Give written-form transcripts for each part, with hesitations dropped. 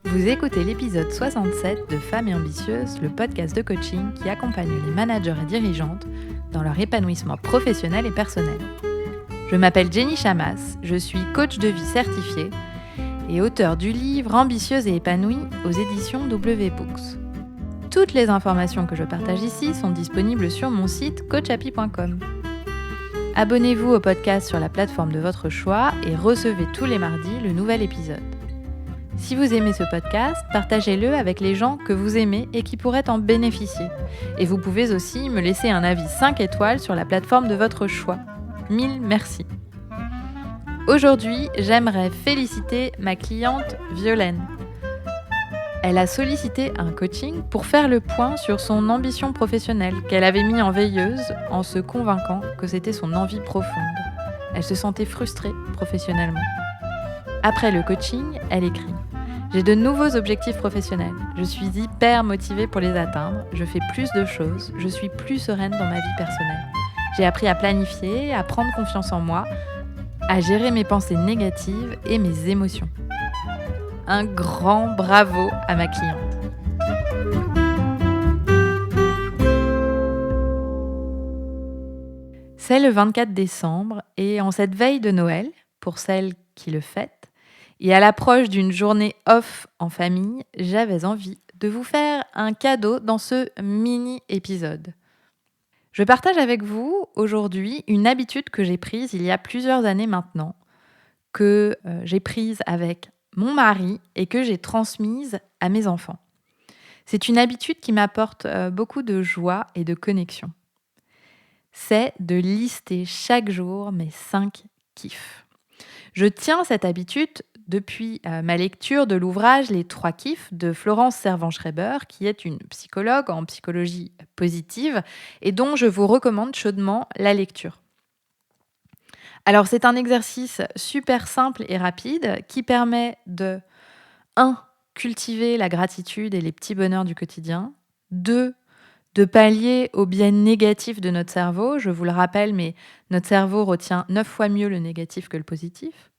Vous écoutez l'épisode 67 de Femmes et Ambitieuses, le podcast de coaching qui accompagne les managers et dirigeantes dans leur épanouissement professionnel et personnel. Je m'appelle Jenny Chamas, je suis coach de vie certifiée et auteure du livre Ambitieuse et épanouie aux éditions W Books. Toutes les informations que je partage ici sont disponibles sur mon site coachapi.com. Abonnez-vous au podcast sur la plateforme de votre choix et recevez tous les mardis le nouvel épisode. Si vous aimez ce podcast, partagez-le avec les gens que vous aimez et qui pourraient en bénéficier. Et vous pouvez aussi me laisser un avis 5 étoiles sur la plateforme de votre choix. Mille merci. Aujourd'hui, j'aimerais féliciter ma cliente Violaine. Elle a sollicité un coaching pour faire le point sur son ambition professionnelle qu'elle avait mis en veilleuse en se convainquant que c'était son envie profonde. Elle se sentait frustrée professionnellement. Après le coaching, elle écrit « J'ai de nouveaux objectifs professionnels. Je suis hyper motivée pour les atteindre. Je fais plus de choses. Je suis plus sereine dans ma vie personnelle. J'ai appris à planifier, à prendre confiance en moi, à gérer mes pensées négatives et mes émotions. » Un grand bravo à ma cliente. C'est le 24 décembre et en cette veille de Noël, pour celles qui le fêtent, et à l'approche d'une journée off en famille, j'avais envie de vous faire un cadeau dans ce mini-épisode. Je partage avec vous aujourd'hui une habitude que j'ai prise il y a plusieurs années maintenant, que j'ai prise avec mon mari et que j'ai transmise à mes enfants. C'est une habitude qui m'apporte beaucoup de joie et de connexion. C'est de lister chaque jour mes 5 kiffs. Je tiens cette habitude depuis ma lecture de l'ouvrage Les 3 kiffs de Florence Servan-Schreiber, qui est une psychologue en psychologie positive et dont je vous recommande chaudement la lecture. Alors, c'est un exercice super simple et rapide qui permet de 1. Cultiver la gratitude et les petits bonheurs du quotidien. 2. De pallier au biais négatif de notre cerveau. Je vous le rappelle, mais notre cerveau retient 9 fois mieux le négatif que le positif.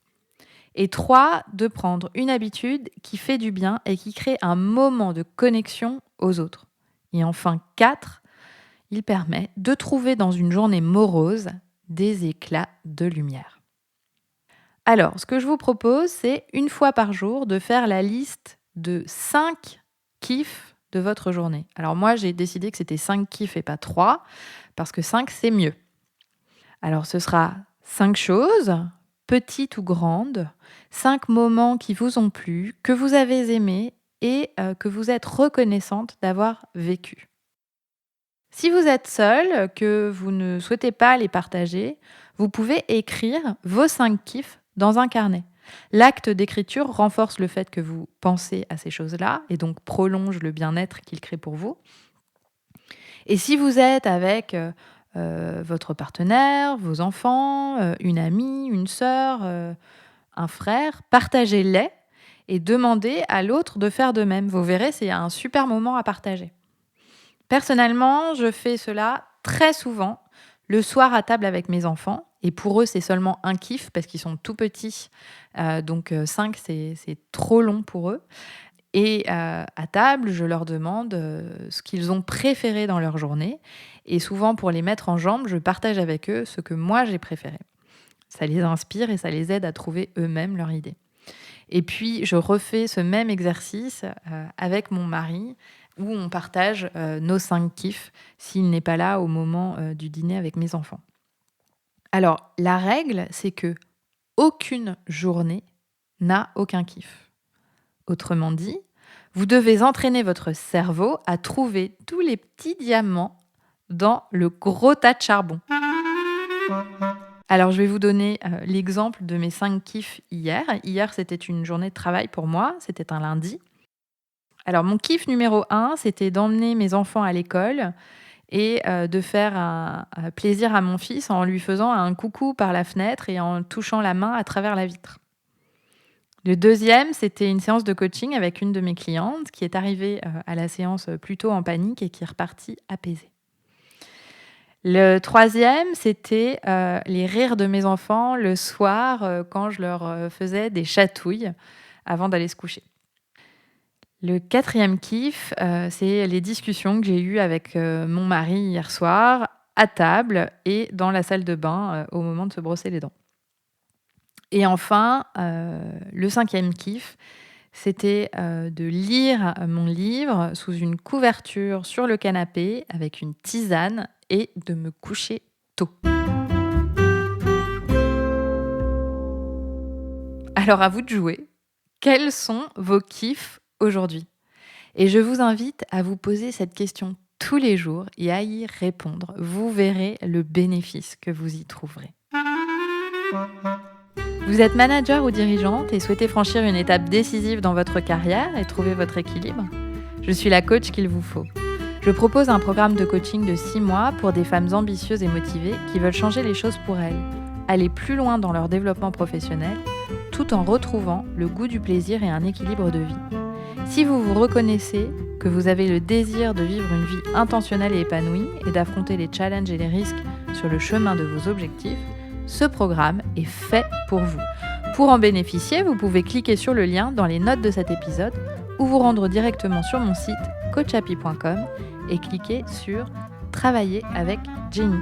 Et 3. De prendre une habitude qui fait du bien et qui crée un moment de connexion aux autres. Et enfin 4. Il permet de trouver dans une journée morose des éclats de lumière. Alors, ce que je vous propose, c'est une fois par jour de faire la liste de 5 kiffs de votre journée. Alors moi, j'ai décidé que c'était 5 kiffs et pas 3, parce que 5, c'est mieux. Alors, ce sera 5 choses, petites ou grandes, 5 moments qui vous ont plu, que vous avez aimés et que vous êtes reconnaissante d'avoir vécu. Si vous êtes seul, que vous ne souhaitez pas les partager, vous pouvez écrire vos 5 kiffs dans un carnet. L'acte d'écriture renforce le fait que vous pensez à ces choses-là et donc prolonge le bien-être qu'il crée pour vous. Et si vous êtes avec votre partenaire, vos enfants, une amie, une sœur, un frère, partagez-les et demandez à l'autre de faire de même. Vous verrez, c'est un super moment à partager. Personnellement, je fais cela très souvent le soir à table avec mes enfants. Et pour eux, c'est seulement un kiff parce qu'ils sont tout petits. Donc 5, c'est trop long pour eux. Et à table, je leur demande ce qu'ils ont préféré dans leur journée. Et souvent, pour les mettre en jambe, je partage avec eux ce que moi, j'ai préféré. Ça les inspire et ça les aide à trouver eux-mêmes leur idée. Et puis, je refais ce même exercice avec mon mari où on partage nos 5 kiffs s'il n'est pas là au moment du dîner avec mes enfants. Alors, la règle, c'est que aucune journée n'a aucun kiff. Autrement dit, vous devez entraîner votre cerveau à trouver tous les petits diamants dans le gros tas de charbon. Alors, je vais vous donner l'exemple de mes 5 kiffs hier. Hier, c'était une journée de travail pour moi, c'était un lundi. Alors, mon kiff numéro 1, c'était d'emmener mes enfants à l'école et de faire un plaisir à mon fils en lui faisant un coucou par la fenêtre et en touchant la main à travers la vitre. Le deuxième, c'était une séance de coaching avec une de mes clientes qui est arrivée à la séance plutôt en panique et qui est repartie apaisée. Le troisième, c'était les rires de mes enfants le soir quand je leur faisais des chatouilles. avant d'aller se coucher. Le 4e kiff, c'est les discussions que j'ai eues avec mon mari hier soir, à table et dans la salle de bain, au moment de se brosser les dents. Et enfin, le 5e kiff, c'était de lire mon livre sous une couverture sur le canapé avec une tisane et de me coucher tôt. Alors à vous de jouer. Quels sont vos kiffs aujourd'hui? Et je vous invite à vous poser cette question tous les jours et à y répondre. Vous verrez le bénéfice que vous y trouverez. Vous êtes manager ou dirigeante et souhaitez franchir une étape décisive dans votre carrière et trouver votre équilibre? Je suis la coach qu'il vous faut. Je propose un programme de coaching de 6 mois pour des femmes ambitieuses et motivées qui veulent changer les choses pour elles, aller plus loin dans leur développement professionnel, tout en retrouvant le goût du plaisir et un équilibre de vie. Si vous vous reconnaissez que vous avez le désir de vivre une vie intentionnelle et épanouie et d'affronter les challenges et les risques sur le chemin de vos objectifs, ce programme est fait pour vous. Pour en bénéficier, vous pouvez cliquer sur le lien dans les notes de cet épisode ou vous rendre directement sur mon site coachhappy.com et cliquer sur « Travailler avec Jenny ».